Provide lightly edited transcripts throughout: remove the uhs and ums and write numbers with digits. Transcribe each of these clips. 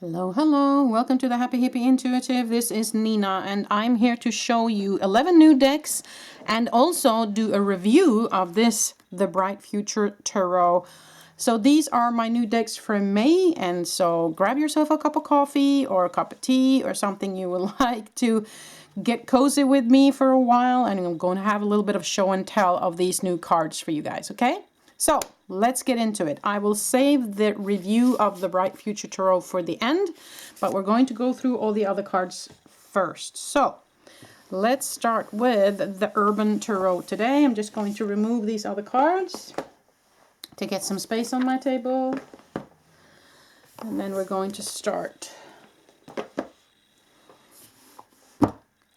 Hello, hello. Welcome to the Happy Hippie Intuitive. This is Nina, and I'm here to show you 11 new decks and also do a review of this, the Bright Future Tarot. So these are my new decks from May, and so grab yourself a cup of coffee or a cup of tea or something you would like to get cozy with me for a while, and I'm going to have a little bit of show and tell of these new cards for you guys, okay? So let's get into it. I will save the review of the Bright Future Tarot for the end, but we're going to go through all the other cards first. So let's start with the Urban Tarot today. I'm just going to remove these other cards to get some space on my table. And then we're going to start.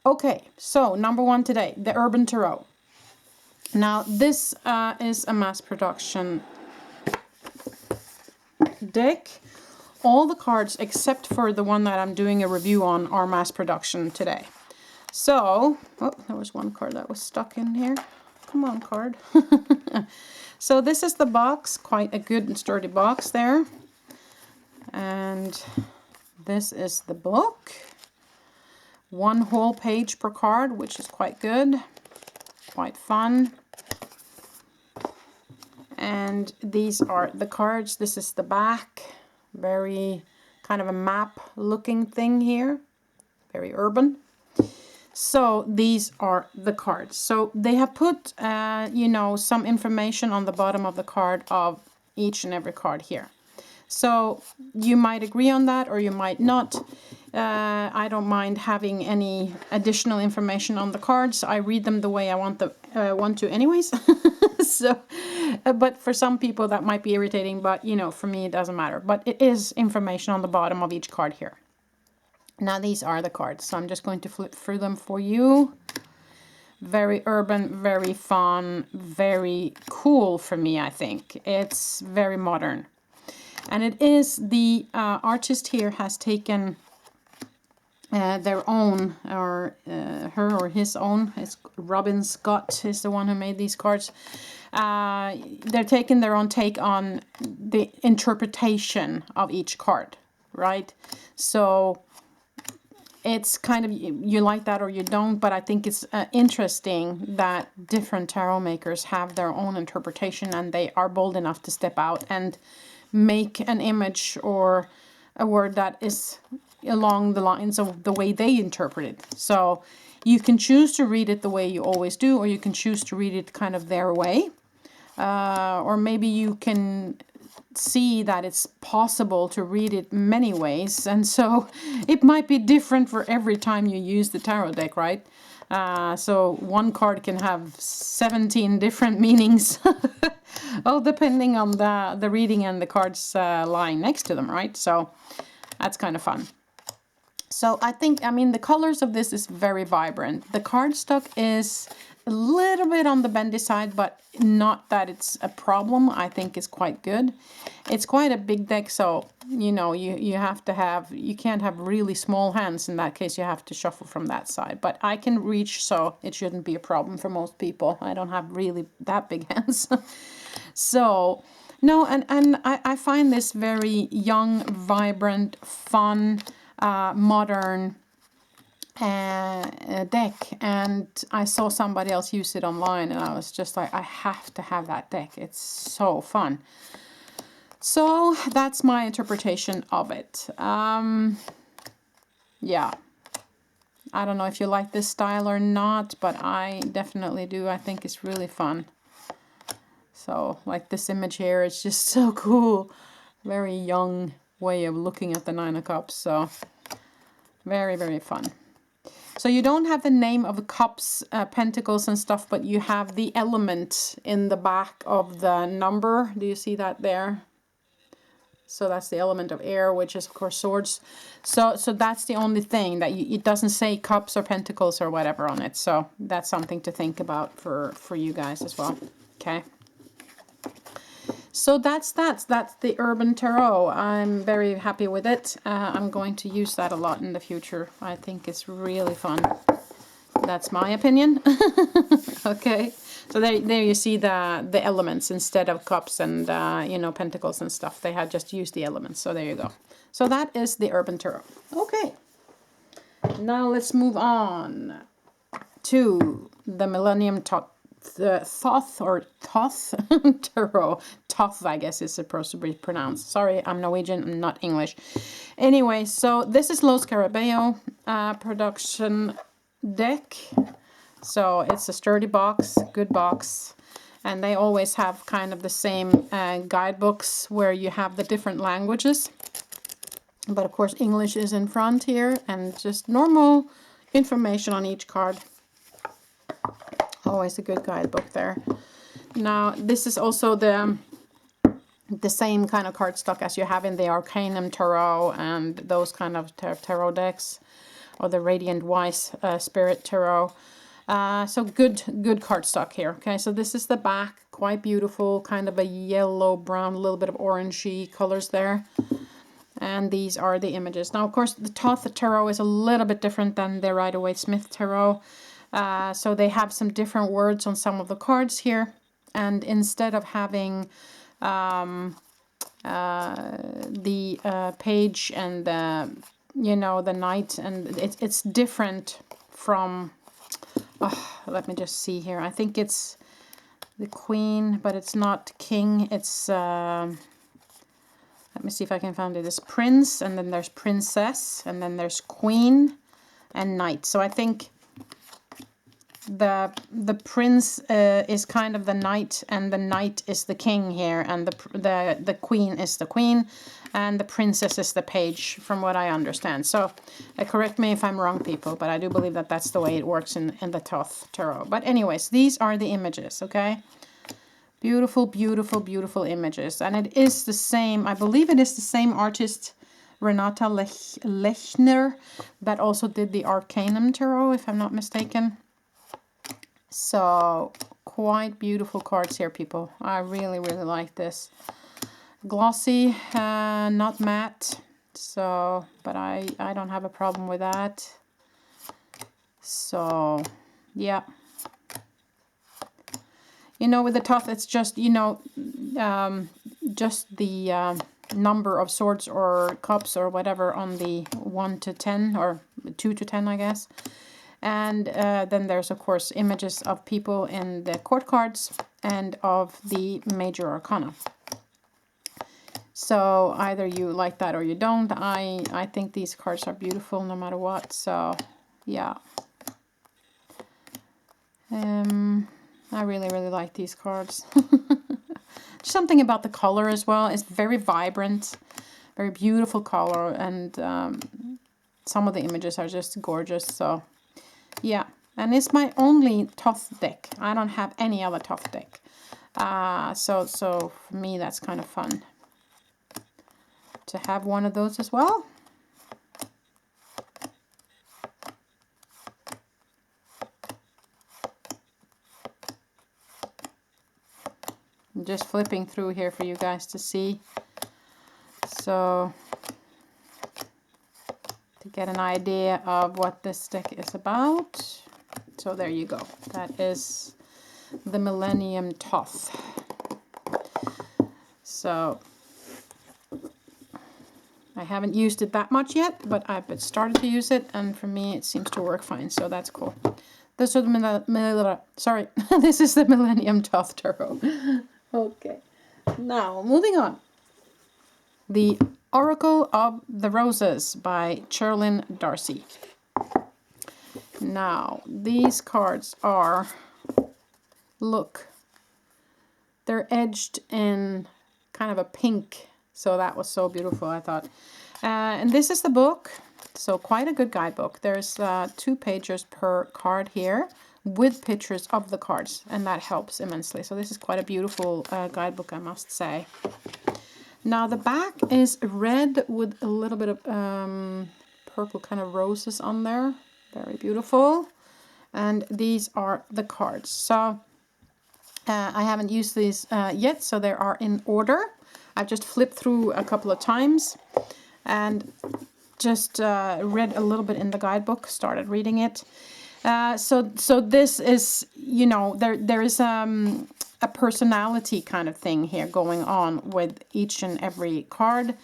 Okay, so number one today, the Urban Tarot. Now, this is a mass production deck. All the cards, except for the one that I'm doing a review on, are mass production today. So, oh, there was one card that was stuck in here. Come on, card. So this is the box, quite a good and sturdy box there. And this is the book. One whole page per card, which is quite good, quite fun. And these are the cards. This is the back. Very kind of a map looking thing here. Very urban. So these are the cards. So they have put, you know, some information on the bottom of the card of each and every card here. So you might agree on that or you might not. I don't mind having any additional information on the cards. I read them the way I want to anyways. So, but for some people that might be irritating, but you know, for me it doesn't matter. But it is information on the bottom of each card here. Now these are the cards, so I'm just going to flip through them for you. Very urban, very fun, very cool for me, I think. It's very modern. And it is the artist here has taken their own, or her or his own. It's Robin Scott is the one who made these cards. They're taking their own take on the interpretation of each card, right? So it's kind of, you like that or you don't, but I think it's interesting that different tarot makers have their own interpretation and they are bold enough to step out and make an image or a word that is along the lines of the way they interpret it. So you can choose to read it the way you always do, or you can choose to read it kind of their way. Or maybe you can see that it's possible to read it many ways, and so it might be different for every time you use the tarot deck, right? So one card can have 17 different meanings. Oh, depending on the reading and the cards lying next to them, right? So that's kind of fun. So I think, I mean, the colors of this is very vibrant. The cardstock is a little bit on the bendy side, but not that it's a problem. I think it's quite good. It's quite a big deck, so, you know, you have to have, you can't have really small hands. In that case, you have to shuffle from that side. But I can reach, so it shouldn't be a problem for most people. I don't have really that big hands. So, no, and I find this very young, vibrant, fun, modern deck, and I saw somebody else use it online and I was just like, I have to have that deck. It's so fun. So that's my interpretation of it. Yeah, I don't know if you like this style or not, but I definitely do. I think it's really fun. So like this image here, it's just so cool. Very young way of looking at the Nine of Cups. So very, very fun. So you don't have the name of the cups, pentacles and stuff, but you have the element in the back of the number. Do you see that there? So that's the element of air, which is of course swords. So that's the only thing that it doesn't say cups or pentacles or whatever on it. So that's something to think about for you guys as well. Okay. So that's the Urban Tarot. I'm very happy with it. I'm going to use that a lot in the future. I think it's really fun. That's my opinion. Okay, so there you see the elements instead of cups and you know, pentacles and stuff. They had just used the elements. So there you go. So that is the Urban Tarot. Okay, now let's move on to the Millenium Thoth or Thoth Tarot. Thoth, I guess, is supposed to be pronounced. Sorry, I'm Norwegian, I'm not English. Anyway, so this is Los Carabeo production deck. So it's a sturdy box, good box. And they always have kind of the same guidebooks where you have the different languages. But of course, English is in front here and just normal information on each card. Always a good guidebook there. Now, this is also the same kind of cardstock as you have in the Arcanum Tarot and those kind of tarot decks, or the Radiant Wise Spirit Tarot. So good cardstock here. Okay, so this is the back, quite beautiful, kind of a yellow, brown, a little bit of orangey colors there. And these are the images. Now, of course, the Thoth Tarot is a little bit different than the Rider-Waite-Smith Tarot. So they have some different words on some of the cards here. And instead of having the page and the, you know, the knight, and it's different from, let me just see here. I think it's the queen, but it's not king. It's, let me see if I can find it. It's prince, and then there's princess, and then there's queen and knight. So I think the prince is kind of the knight, and the knight is the king here, and the queen is the queen, and the princess is the page, from what I understand. So correct me if I'm wrong, people, but I do believe that that's the way it works in the Thoth Tarot. But anyways, these are the images, okay? Beautiful, beautiful, beautiful images. And it is the same, I believe it is the same artist, Renata Lechner, that also did the Arcanum Tarot, if I'm not mistaken. So, quite beautiful cards here, people. I really, really like this. Glossy, not matte. So, but I don't have a problem with that. So, yeah. You know, with the Thoth, it's just, you know, just the number of swords or cups or whatever on the 1 to 10 or 2 to 10, I guess. And then there's, of course, images of people in the court cards and of the major arcana. So either you like that or you don't. I think these cards are beautiful no matter what. So, yeah. I really, really like these cards. Something about the color as well. It's very vibrant, very beautiful color, and some of the images are just gorgeous. So, yeah. And it's my only Thoth deck. I don't have any other Thoth deck. So for me, that's kind of fun to have one of those as well. I'm just flipping through here for you guys to see. So, to get an idea of what this deck is about. So there you go. That is the Millenium Thoth. So, I haven't used it that much yet, but I've started to use it, and for me it seems to work fine, so that's cool. This is the this is the Millenium Thoth Tarot. Okay, now moving on. The Oracle of the Roses by Cherlyn Darcy. Now, these cards are, look, they're edged in kind of a pink. So that was so beautiful, I thought. And this is the book. So quite a good guidebook. There's 2 pages per card here with pictures of the cards. And that helps immensely. So this is quite a beautiful guidebook, I must say. Now the back is red with a little bit of purple kind of roses on there. Very beautiful. And these are the cards. So I haven't used these yet, so they are in order. I've just flipped through a couple of times and just read a little bit in the guidebook, started reading it. So this is, you know, there is a personality kind of thing here going on with each and every card.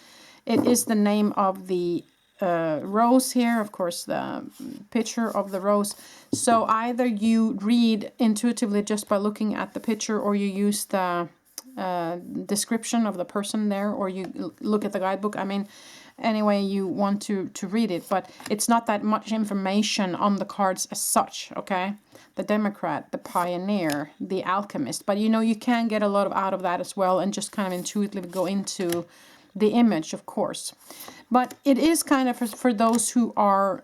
It is the name of the rose here, of course, the picture of the rose. So either you read intuitively just by looking at the picture, or you use the description of the person there, or you look at the guidebook. I mean, any way you want to read it, but it's not that much information on the cards as such, okay? The Democrat, the Pioneer, the Alchemist, but you know, you can get a lot out of that as well, and just kind of intuitively go into the image, of course. But it is kind of for those who are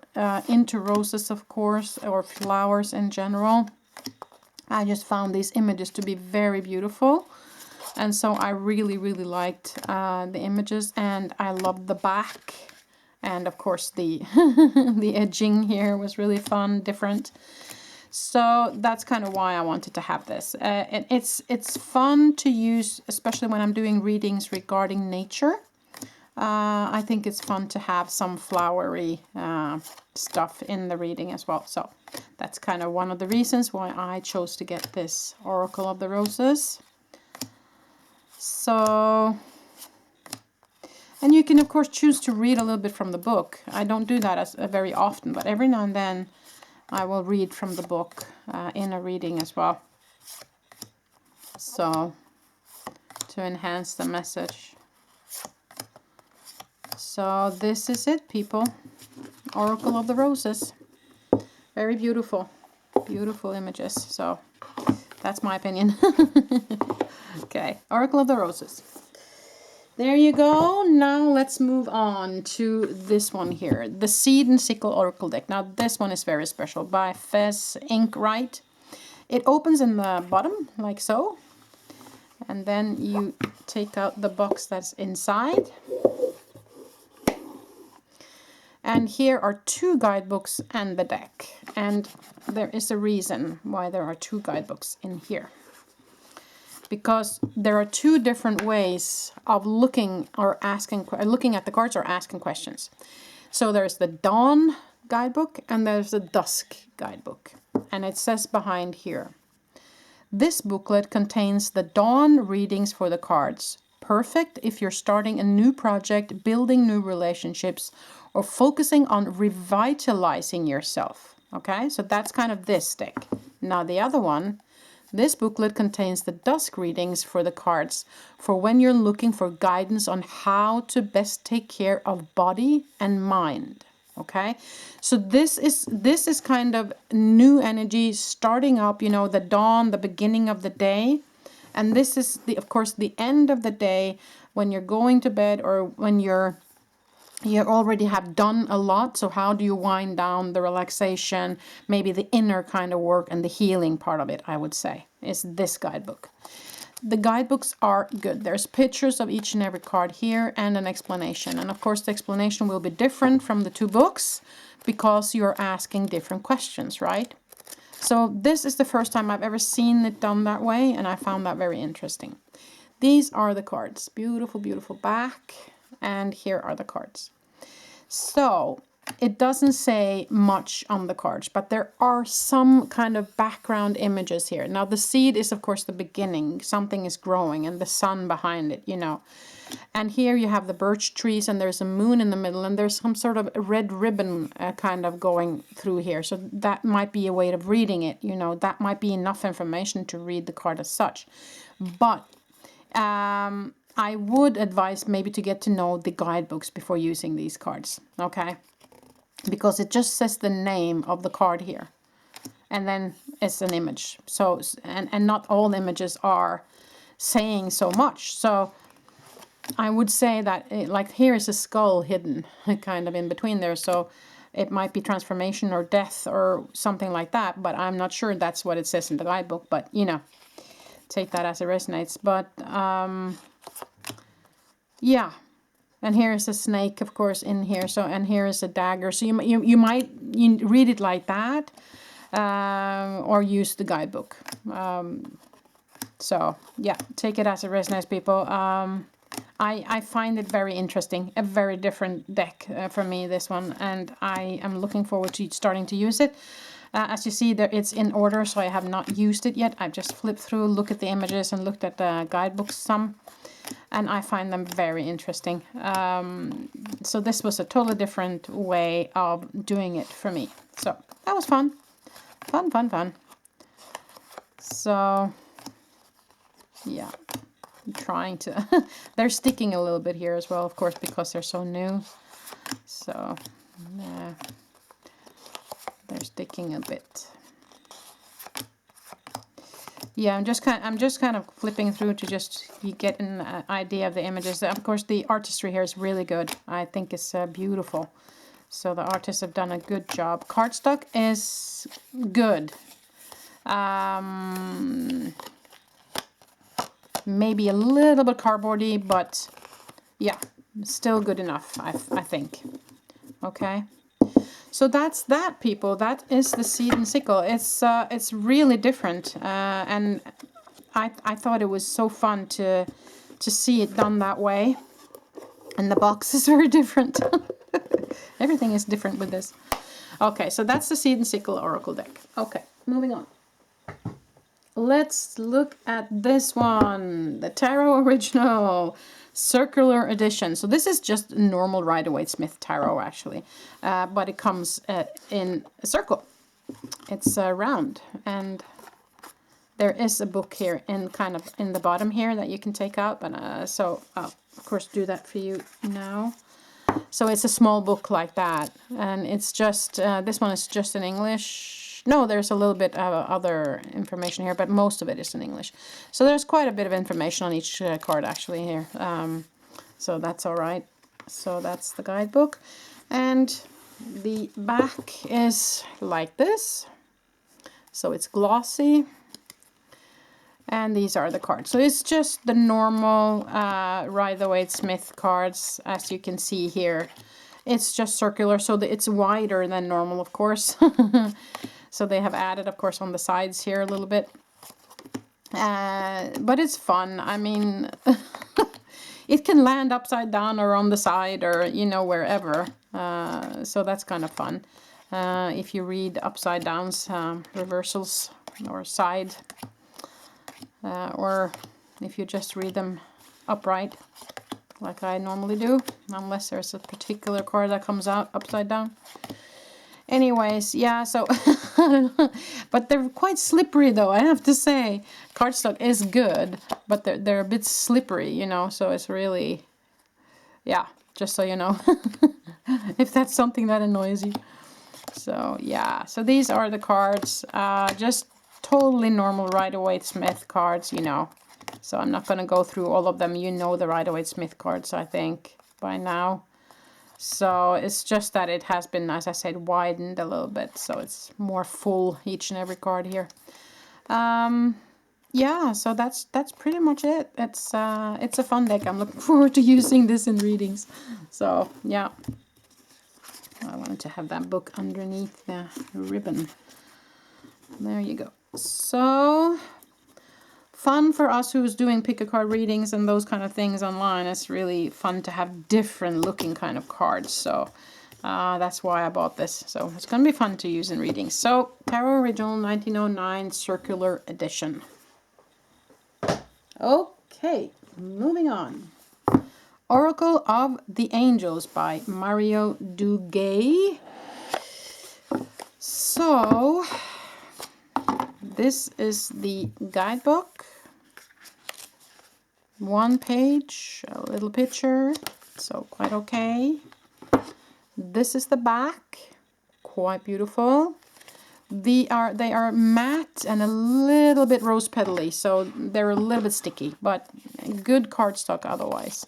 into roses, of course, or flowers in general. I just found these images to be very beautiful. And so I really, really liked the images, and I loved the back. And of course the the edging here was really fun, different. So that's kind of why I wanted to have this. And it's fun to use, especially when I'm doing readings regarding nature. I think it's fun to have some flowery stuff in the reading as well. So that's kind of one of the reasons why I chose to get this Oracle of the Roses. So, and you can of course choose to read a little bit from the book. I don't do that very often, but every now and then I will read from the book in a reading as well. So, to enhance the message. So this is it, people. Oracle of the Roses. Very beautiful. Beautiful images. So that's my opinion. Okay, Oracle of the Roses. There you go. Now let's move on to this one here. The Seed and Sickle Oracle deck. Now this one is very special, by Fez Inkwright. It opens in the bottom, like so. And then you take out the box that's inside. And here are two guidebooks and the deck. And there is a reason why there are two guidebooks in here. Because there are two different ways of looking or asking, looking at the cards or asking questions. So there's the Dawn guidebook and there's the Dusk guidebook. And it says behind here, this booklet contains the Dawn readings for the cards. Perfect if you're starting a new project, building new relationships, or focusing on revitalizing yourself. Okay, so that's kind of this deck. Now the other one, this booklet contains the Dusk readings for the cards for when you're looking for guidance on how to best take care of body and mind. Okay, so this is kind of new energy starting up, you know, the dawn, the beginning of the day. And this is, of course, the end of the day when you're going to bed, or when you already have done a lot. So how do you wind down the relaxation, maybe the inner kind of work and the healing part of it, I would say, is this guidebook. The guidebooks are good. There's pictures of each and every card here and an explanation. And of course, the explanation will be different from the two books because you're asking different questions, right? So this is the first time I've ever seen it done that way, and I found that very interesting. These are the cards. Beautiful, beautiful back. And here are the cards. So it doesn't say much on the cards, but there are some kind of background images here. Now the seed is of course the beginning. Something is growing and the sun behind it, you know. And here you have the birch trees and there's a moon in the middle and there's some sort of red ribbon kind of going through here. So that might be a way of reading it, you know. That might be enough information to read the card as such. But I would advise maybe to get to know the guidebooks before using these cards, okay? Because it just says the name of the card here, and then it's an image. So, and not all images are saying so much. So I would say that, like here is a skull hidden kind of in between there. So it might be transformation or death or something like that, but I'm not sure that's what it says in the guidebook. But, you know, take that as it resonates. But, yeah. And here is a snake, of course, in here. So, and here is a dagger. So you might read it like that, or use the guidebook. So yeah, take it as it resonates, people. I find it very interesting, a very different deck for me, this one, and I am looking forward to starting to use it. As you see there, it's in order, so I have not used it yet. I've just flipped through, looked at the images and looked at the guidebooks some, and I find them very interesting. So this was a totally different way of doing it for me. So that was fun. Fun. So yeah, I'm trying to they're sticking a little bit here as well, of course, because they're so new. So they're sticking a bit. Yeah, I'm just kind of flipping through to just get an idea of the images. Of course, the artistry here is really good. I think it's beautiful. So the artists have done a good job. Cardstock is good. Maybe a little bit cardboardy, but yeah, still good enough, I think. Okay. So that's that, people. That is the Seed and Sickle. It's really different, and I thought it was so fun to see it done that way. And the box is very different. Everything is different with this. Okay, so that's the Seed and Sickle Oracle deck. Okay, moving on. Let's look at this one, the Tarot Original Circular Edition. So this is just normal Rider-Waite-Smith Tarot, actually, but it comes in a circle. It's round, and there is a book here in kind of in the bottom here that you can take out. But so I'll of course do that for you now. So it's a small book like that, and it's just this one is just in English. No, there's a little bit of other information here, but most of it is in English. So there's quite a bit of information on each card actually here. So that's all right. So that's the guidebook. And the back is like this. So it's glossy. And these are the cards. So it's just the normal Rider-Waite-Smith cards, as you can see here. It's just circular, so it's wider than normal, of course. So they have added, of course, on the sides here a little bit. But it's fun. I mean, it can land upside down or on the side or, you know, wherever. So that's kind of fun. If you read upside downs, reversals, or side. Or if you just read them upright, like I normally do, unless there's a particular card that comes out upside down. Anyways, yeah, so, but they're quite slippery though, I have to say. Cardstock is good, but they're a bit slippery, you know, so it's really, yeah, just so you know, if that's something that annoys you. So, yeah, so these are the cards, just totally normal Rider-Waite-Smith cards, you know. So I'm not going to go through all of them. You know the Rider-Waite-Smith cards, I think, by now. So it's just that it has been, as I said, widened a little bit. So it's more full, each and every card here. Yeah, so that's pretty much it. It's a fun deck. I'm looking forward to using this in readings. So, yeah. I wanted to have that book underneath the ribbon. There you go. So, fun for us who's doing pick-a-card readings and those kind of things online. It's really fun to have different looking kind of cards. So, that's why I bought this. So, it's going to be fun to use in readings. So, Tarot Original 1909 Circular Edition. Okay, moving on. Oracle of the Angels by Mario Duguay. So, this is the guidebook. One page, a little picture, so quite okay. This is the back, quite beautiful. They are matte and a little bit rose petally, so they're a little bit sticky, but good cardstock otherwise.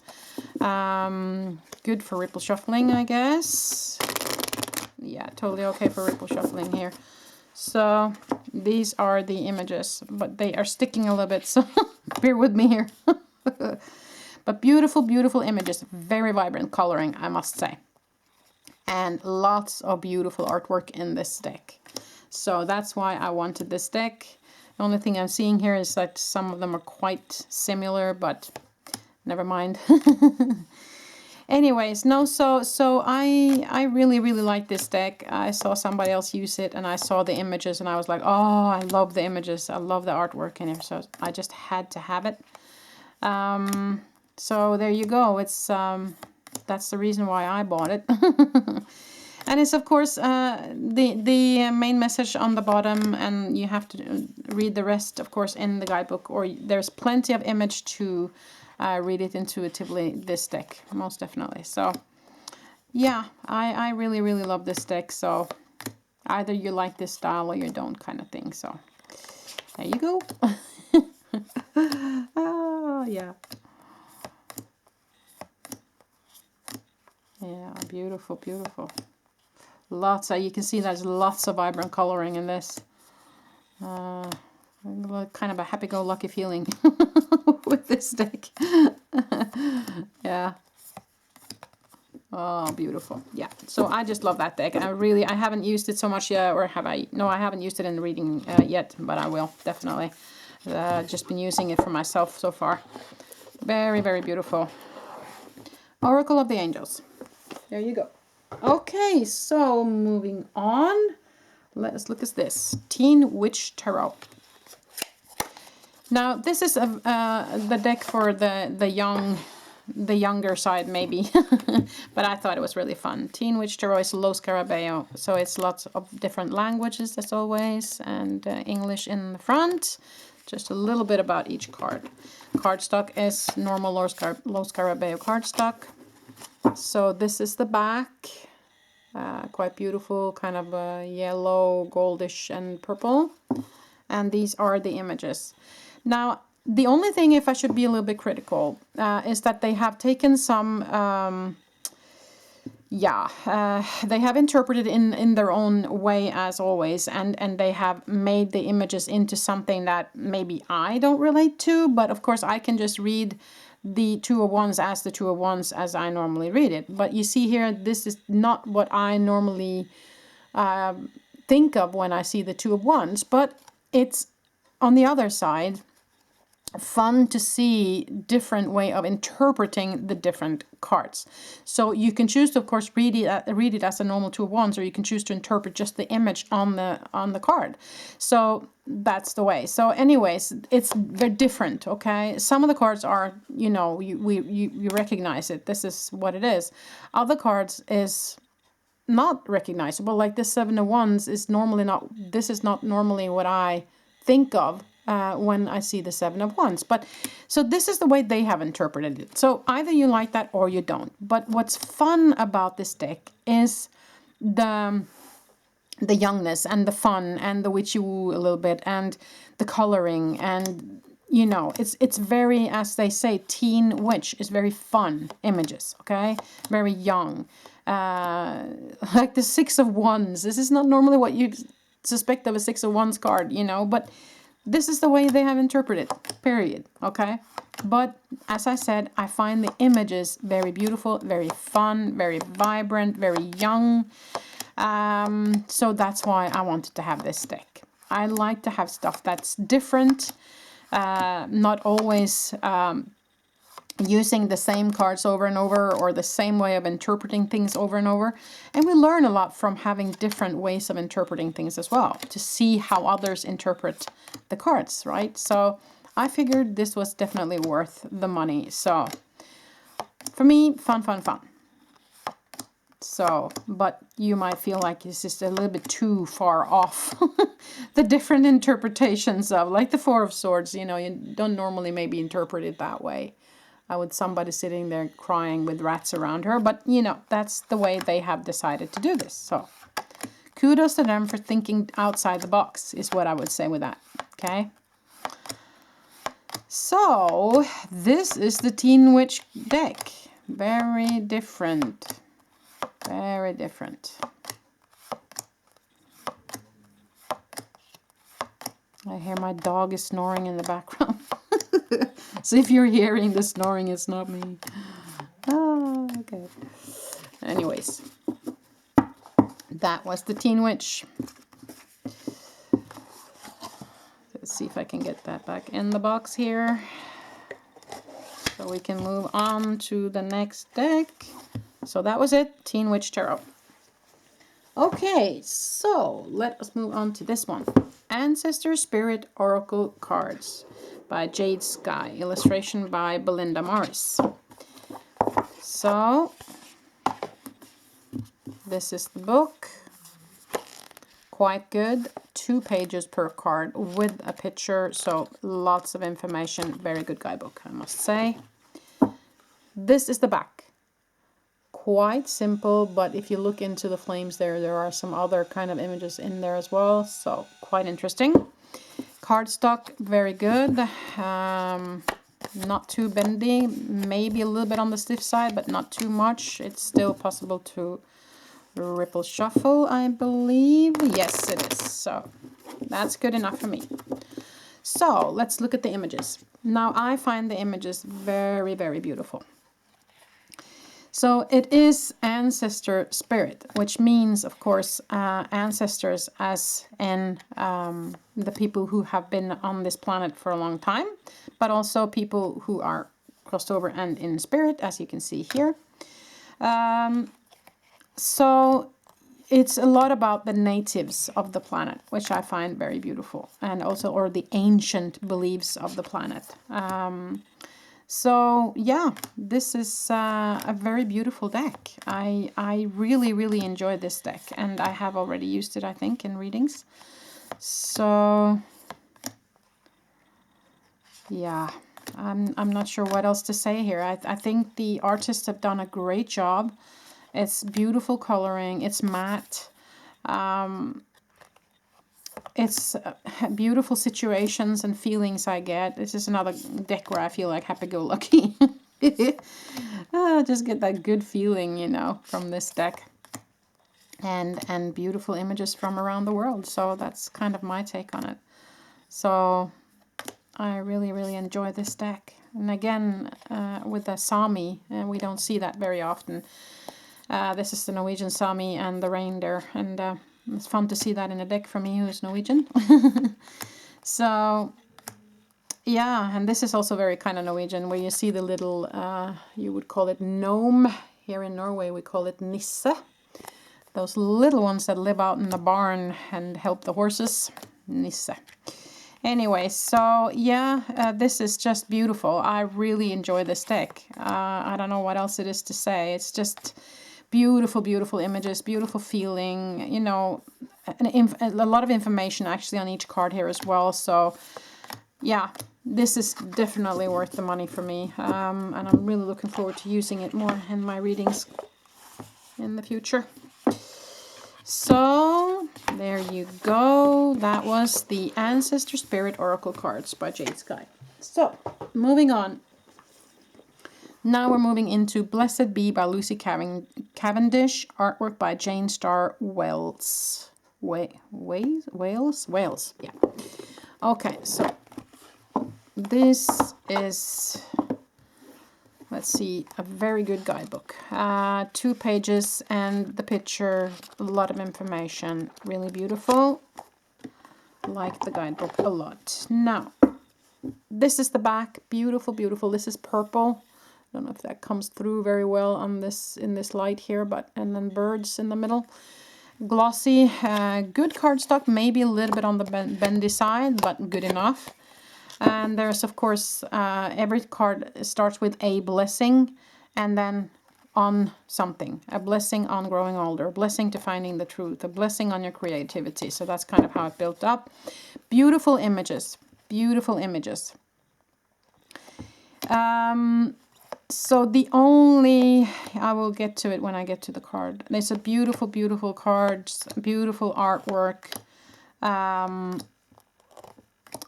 Good for ripple shuffling, I guess. Yeah, totally okay for ripple shuffling here. So these are the images, but they are sticking a little bit, so bear with me here. But beautiful, beautiful images, very vibrant coloring, I must say. And lots of beautiful artwork in this deck. So that's why I wanted this deck. The only thing I'm seeing here is that some of them are quite similar, but never mind. anyways, no, so I really like this deck. I saw somebody else use it, and I saw the images, and I was like, oh, I love the images, I love the artwork in it, so I just had to have it. So there you go. It's that's the reason why I bought it. And it's, of course, the main message on the bottom, and you have to read the rest, of course, in the guidebook, or there's plenty of image to read it intuitively, this deck, most definitely. So, yeah, I really love this deck, so either you like this style or you don't, kind of thing. So, there you go. Oh, yeah. Yeah, beautiful, beautiful. Lots of, you can see there's lots of vibrant coloring in this. Kind of a happy-go-lucky feeling with this deck. Yeah. Oh, beautiful. Yeah. So I just love that deck. I haven't used it so much yet, or have I? No, I haven't used it in the reading yet, but I will, definitely. Just been using it for myself so far. Very beautiful. Oracle of the Angels. There you go. Okay, so moving on. Let's look at this. Teen Witch Tarot. Now, this is the deck for the younger side, maybe. But I thought it was really fun. Teen Witch Tarot is Los Scarabeo. So it's lots of different languages, as always, and English in the front. Just a little bit about each card. Cardstock is normal Los Scarabeo cardstock. So this is the back, quite beautiful, kind of yellow, goldish, and purple. And these are the images. Now, the only thing, if I should be a little bit critical, is that they have taken some, they have interpreted in their own way, as always, and they have made the images into something that maybe I don't relate to, but of course I can just read the Two of Wands as the Two of Wands as I normally read it. But you see here, this is not what I normally think of when I see the Two of Wands, but it's, on the other side, fun to see different way of interpreting the different cards. So you can choose to, of course, read it as a normal Two of Wands, or you can choose to interpret just the image on the card. So that's the way. So anyways, it's very different, okay? Some of the cards are, you know, you recognize it. This is what it is. Other cards is not recognizable, like the Seven of Wands is normally not, this is not normally what I think of when I see the Seven of Wands. But so this is the way they have interpreted it. So either you like that or you don't. But what's fun about this deck is the youngness and the fun and the witchy woo a little bit, and the coloring, and you know, it's very, as they say, teen witch is very fun images, okay? Very young. Like the Six of Wands. This is not normally what you suspect of a Six of Wands card, you know, but this is the way they have interpreted, period, okay? But as I said, I find the images very beautiful, very fun, very vibrant, very young. So that's why I wanted to have this deck. I like to have stuff that's different, not always using the same cards over and over, or the same way of interpreting things over and over. And we learn a lot from having different ways of interpreting things as well, to see how others interpret the cards, right? So I figured this was definitely worth the money. So for me, fun. So, but you might feel like it's just a little bit too far off the different interpretations of, like the Four of Swords, you know, you don't normally maybe interpret it that way. With somebody sitting there crying with rats around her, but you know, that's the way they have decided to do this. So kudos to them for thinking outside the box, is what I would say with that, okay? So this is the Teen Witch deck. Very different. Very different. I hear my dog is snoring in the background. So if you're hearing the snoring, it's not me. Oh, okay. Anyways, that was the Teen Witch. Let's see if I can get that back in the box here. So we can move on to the next deck. So that was it, Teen Witch Tarot. Okay, so let us move on to this one. Ancestor Spirit Oracle Cards by Jade Sky. Illustration by Belinda Morris. So, this is the book. Quite good. 2 pages per card with a picture. So, lots of information. Very good guidebook, I must say. This is the back. Quite simple, but if you look into the flames there are some other kind of images in there as well. So, quite interesting. Cardstock, very good. Not too bendy, maybe a little bit on the stiff side, but not too much. It's still possible to ripple shuffle, I believe. Yes, it is. So that's good enough for me. So let's look at the images. Now I find the images very, very beautiful. So it is ancestor spirit, which means, of course, ancestors as in the people who have been on this planet for a long time, but also people who are crossed over and in spirit, as you can see here. So it's a lot about the natives of the planet, which I find very beautiful, and also, or the ancient beliefs of the planet. So yeah, this is a very beautiful deck. I really, really enjoy this deck, and I have already used it, I think, in readings. So yeah, I'm not sure what else to say here. I think the artists have done a great job. It's beautiful coloring. It's matte. It's beautiful situations and feelings I get. This is another deck where I feel like happy-go-lucky. I just get that good feeling, you know, from this deck. And beautiful images from around the world. So that's kind of my take on it. So I really, really enjoy this deck. And again, with the Sami, we don't see that very often. This is the Norwegian Sami and the reindeer. And it's fun to see that in a deck for me, who's Norwegian. So, yeah, and this is also very kind of Norwegian, where you see the little, you would call it gnome. Here in Norway, we call it nisse. Those little ones that live out in the barn and help the horses. Nisse. Anyway, so yeah, this is just beautiful. I really enjoy this deck. I don't know what else it is to say. It's just beautiful, beautiful images, beautiful feeling, you know, a lot of information actually on each card here as well. So yeah, this is definitely worth the money for me. And I'm really looking forward to using it more in my readings in the future. So there you go. That was the Ancestor Spirit Oracle Cards by Jade Sky. So moving on. Now we're moving into Blessed Be by Lucy Cavendish, artwork by Jane Starr Wells. Wales? Yeah. Okay, so this is, let's see, a very good guidebook. 2 pages and the picture, a lot of information, really beautiful. Like the guidebook a lot. Now, this is the back, beautiful, beautiful. This is purple. I don't know if that comes through very well on this, in this light here, but, and then birds in the middle. Glossy, good cardstock, maybe a little bit on the bendy side, but good enough. And there's, of course, every card starts with a blessing and then on something. A blessing on growing older, a blessing to finding the truth, a blessing on your creativity. So that's kind of how it built up. Beautiful images, beautiful images. So the only, I will get to it when I get to the card. There's a beautiful, beautiful cards, beautiful artwork.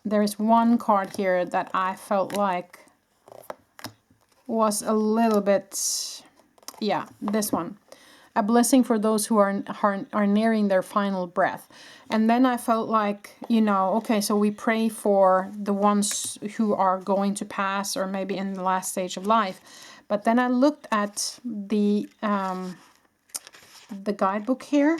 There is one card here that I felt like was a little bit, yeah, this one. A blessing for those who are nearing their final breath. And then I felt like, you know, okay, so we pray for the ones who are going to pass or maybe in the last stage of life. But then I looked at the guidebook here.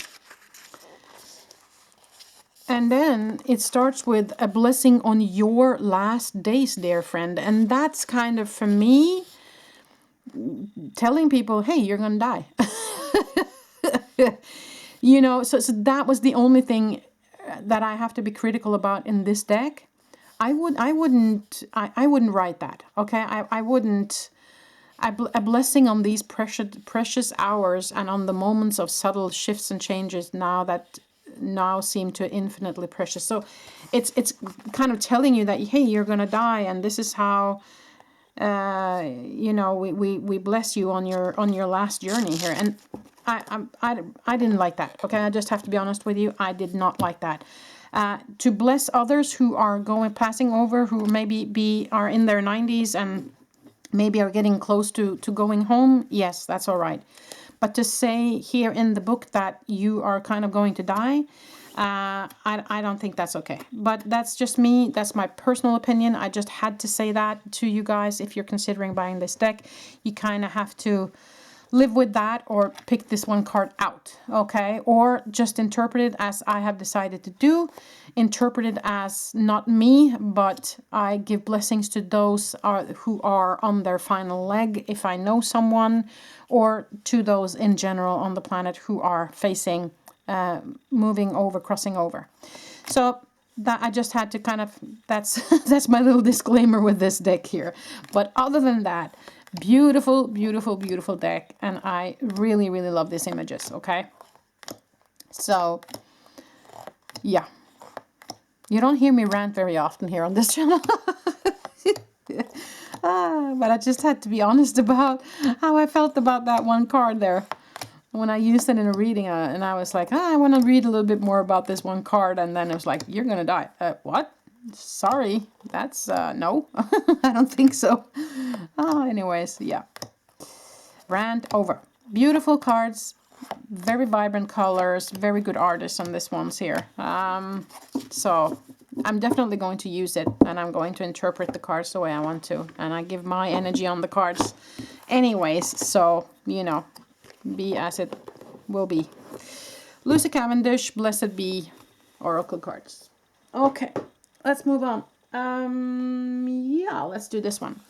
And then it starts with a blessing on your last days, dear friend. And that's kind of, for me, telling people, hey, you're gonna die. You know, so that was the only thing that I have to be critical about in this deck. I wouldn't write that. Okay, I wouldn't. A blessing on these precious hours and on the moments of subtle shifts and changes now seem to infinitely precious. So it's kind of telling you that, hey, you're gonna die, and this is how you know, we bless you on your last journey here. And I didn't like that. Okay, I just have to be honest with you. I did not like that. To bless others who are passing over, who maybe are in their 90s and maybe are getting close to going home, yes, that's all right. But to say here in the book that you are kind of going to die, I don't think that's okay. But that's just me. That's my personal opinion. I just had to say that to you guys. If you're considering buying this deck, you kind of have to live with that, or pick this one card out, okay? Or just interpret it as I have decided to do. Interpret it as not me, but I give blessings to those who are on their final leg, if I know someone, or to those in general on the planet who are facing moving over, crossing over. So that I just had to kind of, that's my little disclaimer with this deck here. But other than that, beautiful, beautiful, beautiful deck, and I really, really love these images. Okay, so yeah, you don't hear me rant very often here on this channel. But I just had to be honest about how I felt about that one card there when I used it in a reading, and I was like, I want to read a little bit more about this one card, and then it was like, you're gonna die. What? Sorry, that's no. I don't think so. Anyways, yeah, rant over. Beautiful cards, very vibrant colors, very good artists on this ones here. So I'm definitely going to use it, and I'm going to interpret the cards the way I want to, and I give my energy on the cards anyways, so you know, be as it will be. Lucy Cavendish, Blessed Be, Oracle cards. Okay, let's move on. Yeah, let's do this one.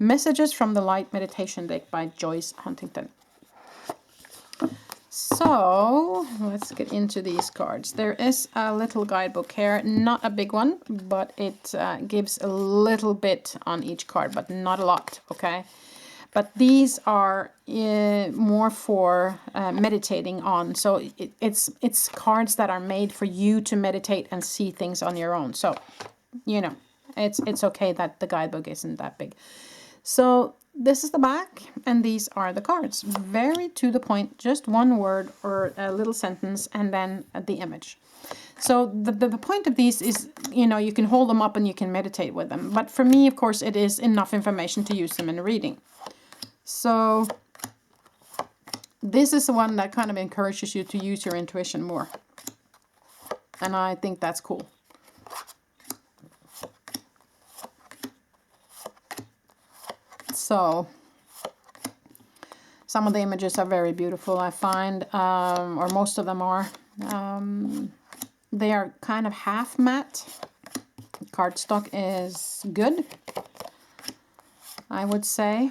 Messages from the Light Meditation Deck by Joyce Huntington. So let's get into these cards. There is a little guidebook here, not a big one, but it gives a little bit on each card, but not a lot, okay? But these are more for meditating on. So it's cards that are made for you to meditate and see things on your own. So, you know, it's okay that the guidebook isn't that big. So this is the back, and these are the cards. Very to the point, just one word or a little sentence, and then the image. So the point of these is, you know, you can hold them up and you can meditate with them. But for me, of course, it is enough information to use them in a reading. So this is the one that kind of encourages you to use your intuition more. And I think that's cool. So some of the images are very beautiful, I find, or most of them are. They are kind of half matte. Cardstock is good, I would say.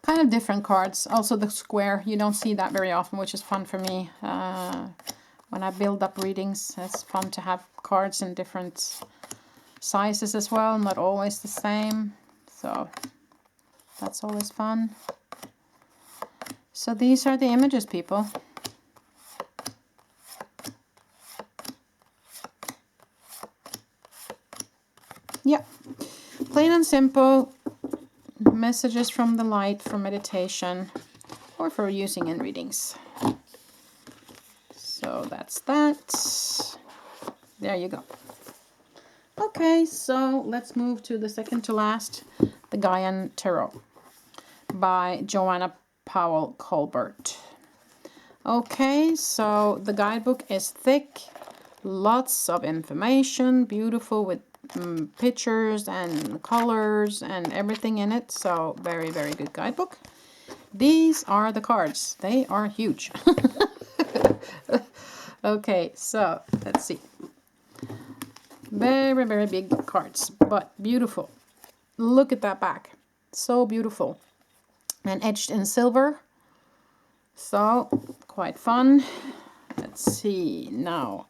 Kind of different cards. Also the square, you don't see that very often, which is fun for me. When I build up readings, it's fun to have cards in different sizes as well, not always the same. So that's always fun. So these are the images, people. Yeah, plain and simple. Messages from the light for meditation or for using in readings. So that's that. There you go. Okay, so let's move to the second to last, the Gaian Tarot by Joanna Powell Colbert. Okay, so the guidebook is thick, lots of information, beautiful with pictures and colors and everything in it. So very, very good guidebook. These are the cards. They are huge. Okay, so let's see. Very, very big cards, but beautiful. look at that back. So beautiful. And etched in silver. So, quite fun. Let's see now.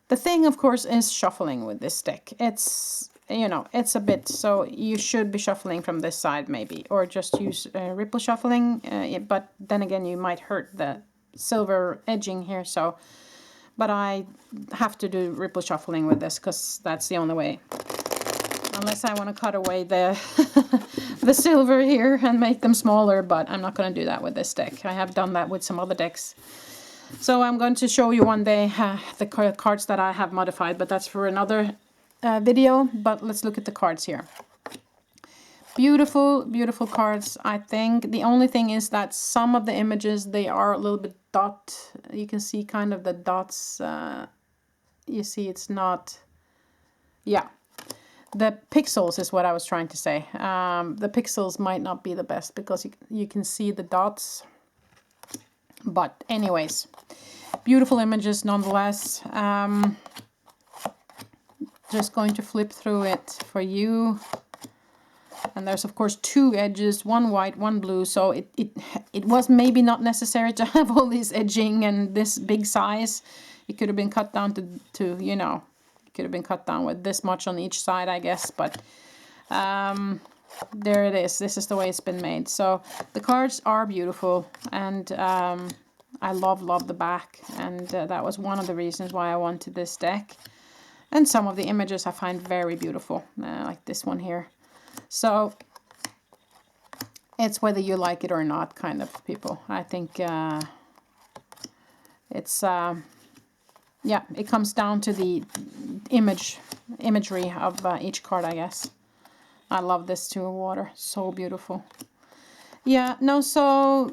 The thing, of course, is shuffling with this deck. It's, you know, it's a bit, so you should be shuffling from this side maybe, or just use ripple shuffling, but then again you might hurt the silver edging here, so, but I have to do ripple shuffling with this because that's the only way. Unless I want to cut away the the silver here and make them smaller, but I'm not going to do that with this deck. I have done that with some other decks. So I'm going to show you one day the cards that I have modified, but that's for another video. But let's look at the cards here. Beautiful, beautiful cards, I think. The only thing is that some of the images, they are a little bit dot. You can see kind of the dots. You see it's not... Yeah. The pixels is what I was trying to say. The pixels might not be the best because you can see the dots. But anyways, beautiful images nonetheless. Just going to flip through it for you. And there's of course two edges, one white, one blue. So it was maybe not necessary to have all this edging and this big size. It could have been cut down to you know, it could have been cut down with this much on each side, I guess. But there it is. This is the way it's been made. So the cards are beautiful, and I love the back, and that was one of the reasons why I wanted this deck. And some of the images I find very beautiful, like this one here. So it's whether you like it or not, kind of, people. I think it's yeah, it comes down to the imagery of each card, I guess. I love this Two of Water, so beautiful. Yeah, no, so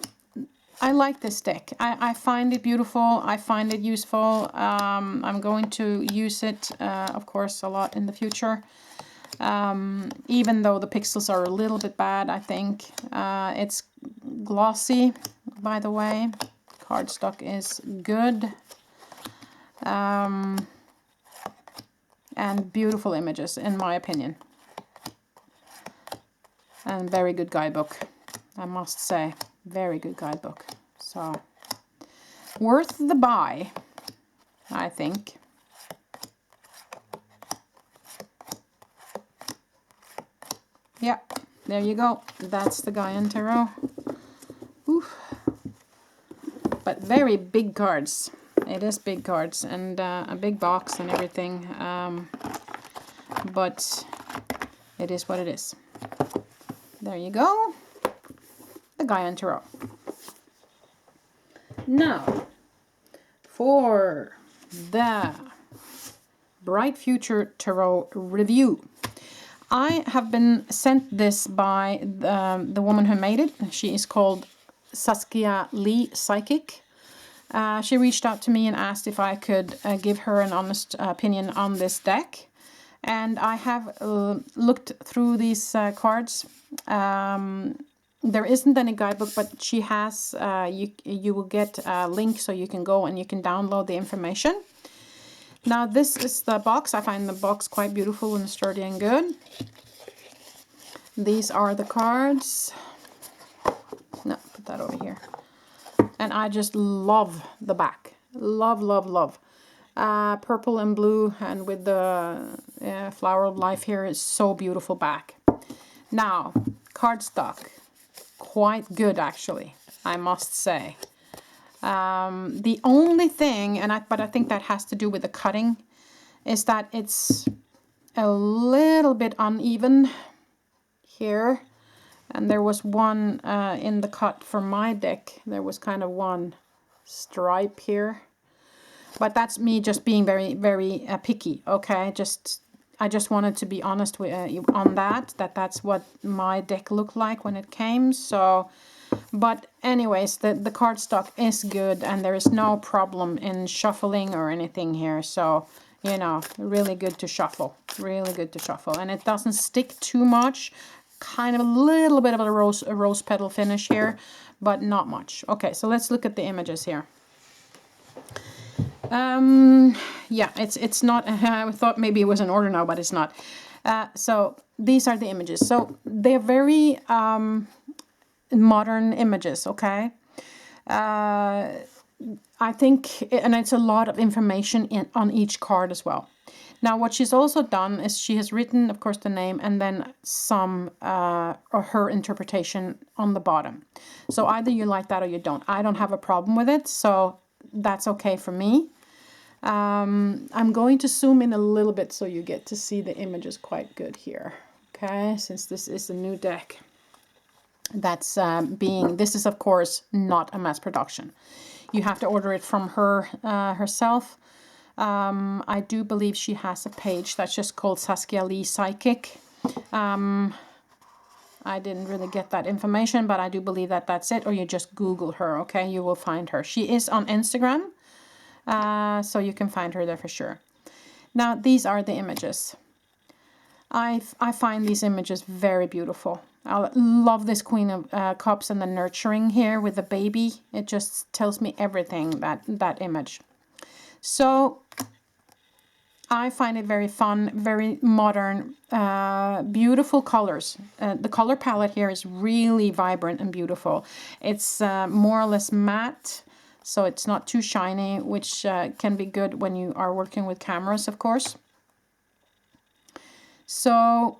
I like this deck. I find it beautiful. I find it useful. I'm going to use it, of course, a lot in the future. Even though the pixels are a little bit bad, I think. It's glossy, by the way. Cardstock is good. And beautiful images, in my opinion. And very good guidebook, I must say. Very good guidebook. So, worth the buy, I think. Yeah, there you go. That's the Gaian Tarot. Oof. But very big cards. It is big cards, and a big box and everything. But it is what it is. There you go. The Gaian Tarot. Now, for the Bright Future Tarot review. I have been sent this by the woman who made it. She is called Saskia Lee Psychic. She reached out to me and asked if I could give her an honest opinion on this deck. And I have looked through these cards. There isn't any guidebook, but she has, you will get a link so you can go and you can download the information. Now this is the box. I find the box quite beautiful and sturdy and good. These are the cards. No, put that over here. And I just love the back. Love, love, love. Purple and blue, and with the flower of life here is so beautiful back. Now, cardstock. Quite good, actually, I must say. The only thing, but I think that has to do with the cutting, is that it's a little bit uneven here. And there was one in the cut for my deck. There was kind of one stripe here. But that's me just being very, very picky, okay? I just wanted to be honest with on that's what my deck looked like when it came. So, but anyways, the cardstock is good, and there is no problem in shuffling or anything here. So, you know, really good to shuffle. Really good to shuffle. And it doesn't stick too much. Kind of a little bit of a rose petal finish here, but not much. Okay, so let's look at the images here. Yeah, it's not. I thought maybe it was in order now, but it's not. So these are the images. So they're very modern images, okay? I think, and it's a lot of information on each card as well. Now, what she's also done is she has written, of course, the name and then some or her interpretation on the bottom. So either you like that or you don't. I don't have a problem with it, so that's okay for me. I'm going to zoom in a little bit so you get to see the images quite good here. Okay, since this is a new deck that's this is of course not a mass production. You have to order it from her herself. I do believe she has a page that's just called Saskia Lee Psychic. I didn't really get that information, but I do believe that that's it, or you just Google her, okay? You will find her. She is on Instagram, so you can find her there for sure. Now, these are the images. I find these images very beautiful. I love this Queen of Cups and the nurturing here with the baby. It just tells me everything, that image. So I find it very fun, very modern, beautiful colors. The color palette here is really vibrant and beautiful. It's more or less matte, so it's not too shiny, which can be good when you are working with cameras, of course. So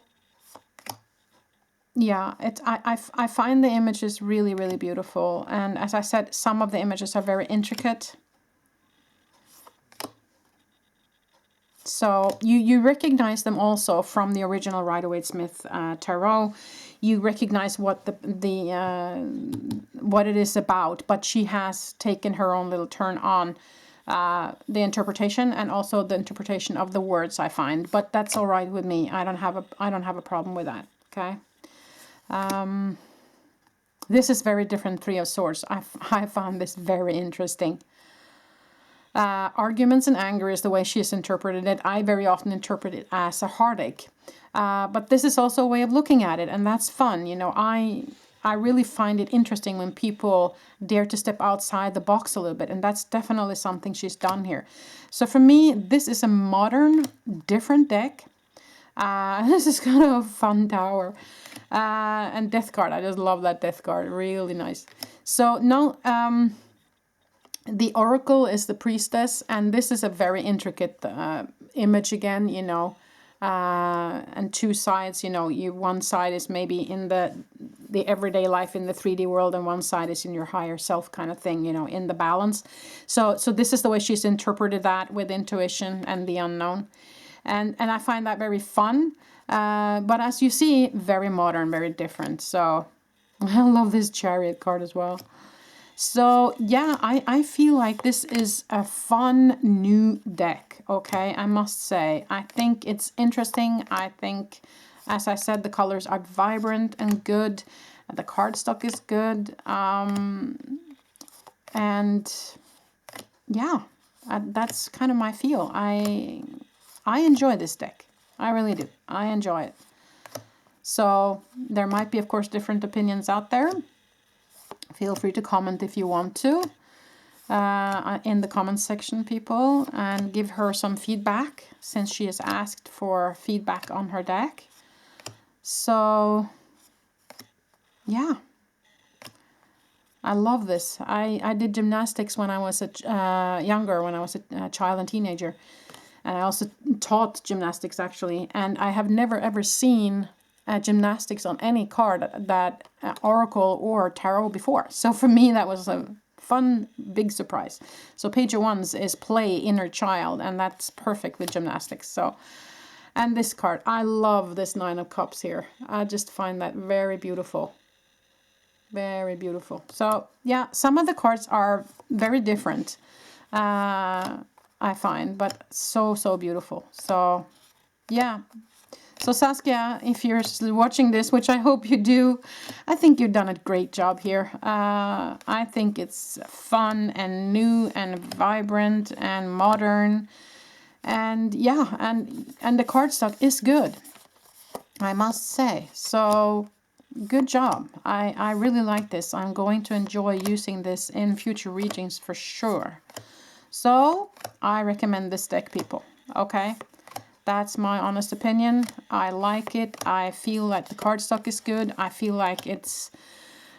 yeah, I find the images really, really beautiful. And as I said, some of the images are very intricate. So you recognize them also from the original Rider-Waite-Smith tarot. You recognize what what it is about, but she has taken her own little turn on the interpretation and also the interpretation of the words, I find. But that's all right with me. I don't have a problem with that. Okay. This is very different, Three of Swords. I found this very interesting. Arguments and anger is the way she has interpreted it. I very often interpret it as a heartache. But this is also a way of looking at it, and that's fun. You know, I really find it interesting when people dare to step outside the box a little bit, and that's definitely something she's done here. So for me, this is a modern, different deck. This is kind of a fun tower. And Death card, I just love that Death card, really nice. So now, the Oracle is the Priestess, and this is a very intricate image again, you know, and two sides, you know, one side is maybe in the everyday life in the 3D world, and one side is in your higher self kind of thing, you know, in the balance. So this is the way she's interpreted that with intuition and the unknown. And I find that very fun. But as you see, very modern, very different. So I love this Chariot card as well. So yeah, I feel like this is a fun new deck, okay? I must say, I think it's interesting. I think, as I said, the colors are vibrant and good. The cardstock is good. And yeah, that's kind of my feel. I enjoy this deck. I really do. I enjoy it. So there might be, of course, different opinions out there. Feel free to comment if you want to in the comment section, people, and give her some feedback since she has asked for feedback on her deck. So yeah, I love this. I did gymnastics when I was younger, when I was a child and teenager. And I also taught gymnastics, actually. And I have never, ever seen gymnastics on any card that Oracle or Tarot before. So for me, that was a fun, big surprise. So page of wands is play inner child, and that's perfect with gymnastics. So, and this card, I love this Nine of Cups here. I just find that very beautiful. Very beautiful. So yeah, some of the cards are very different. I find, but so beautiful. So yeah, so Saskia, if you're watching this, which I hope you do, I think you've done a great job here. I think it's fun and new and vibrant and modern, and yeah, and the cardstock is good, I must say. So good job. I really like this. I'm going to enjoy using this in future readings for sure. So I recommend this deck, people. Okay, That's my honest opinion. I like it. I feel like the cardstock is good. I feel like it's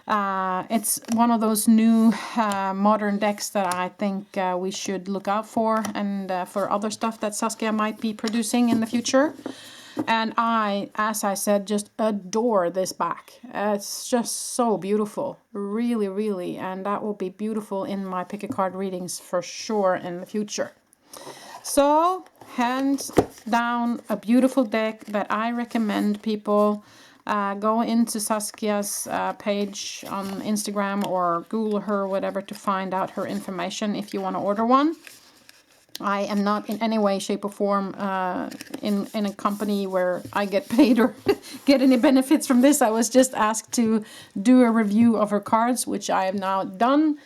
one of those new modern decks that I think we should look out for, and for other stuff that Saskia might be producing in the future. And I, as I said, just adore this back. It's just so beautiful, really, really. And that will be beautiful in my pick a card readings for sure in the future. So, hands down, a beautiful deck that I recommend people go into Saskia's page on Instagram or Google her, whatever, to find out her information if you want to order one. I am not in any way, shape or form in a company where I get paid or get any benefits from this. I was just asked to do a review of her cards, which I have now done.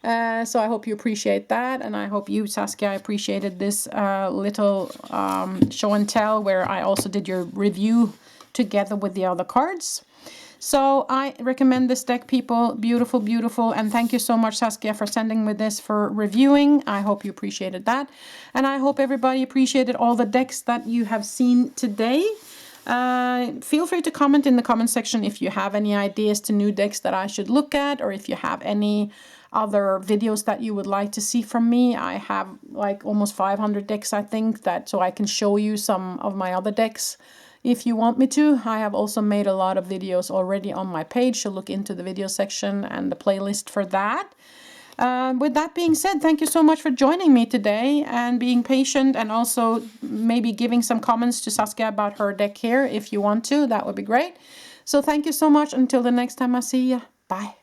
So I hope you appreciate that, and I hope you, Saskia, appreciated this little show and tell where I also did your review together with the other cards. So I recommend this deck, people. Beautiful, beautiful. And thank you so much, Saskia, for sending me this for reviewing. I hope you appreciated that. And I hope everybody appreciated all the decks that you have seen today. Feel free to comment in the comment section if you have any ideas to new decks that I should look at, or if you have any other videos that you would like to see from me. I have like almost 500 decks, I think, so I can show you some of my other decks if you want me to. I have also made a lot of videos already on my page, so look into the video section and the playlist for that. With that being said, thank you so much for joining me today and being patient, and also maybe giving some comments to Saskia about her deck here if you want to. That would be great. So thank you so much. Until the next time I see you. Bye.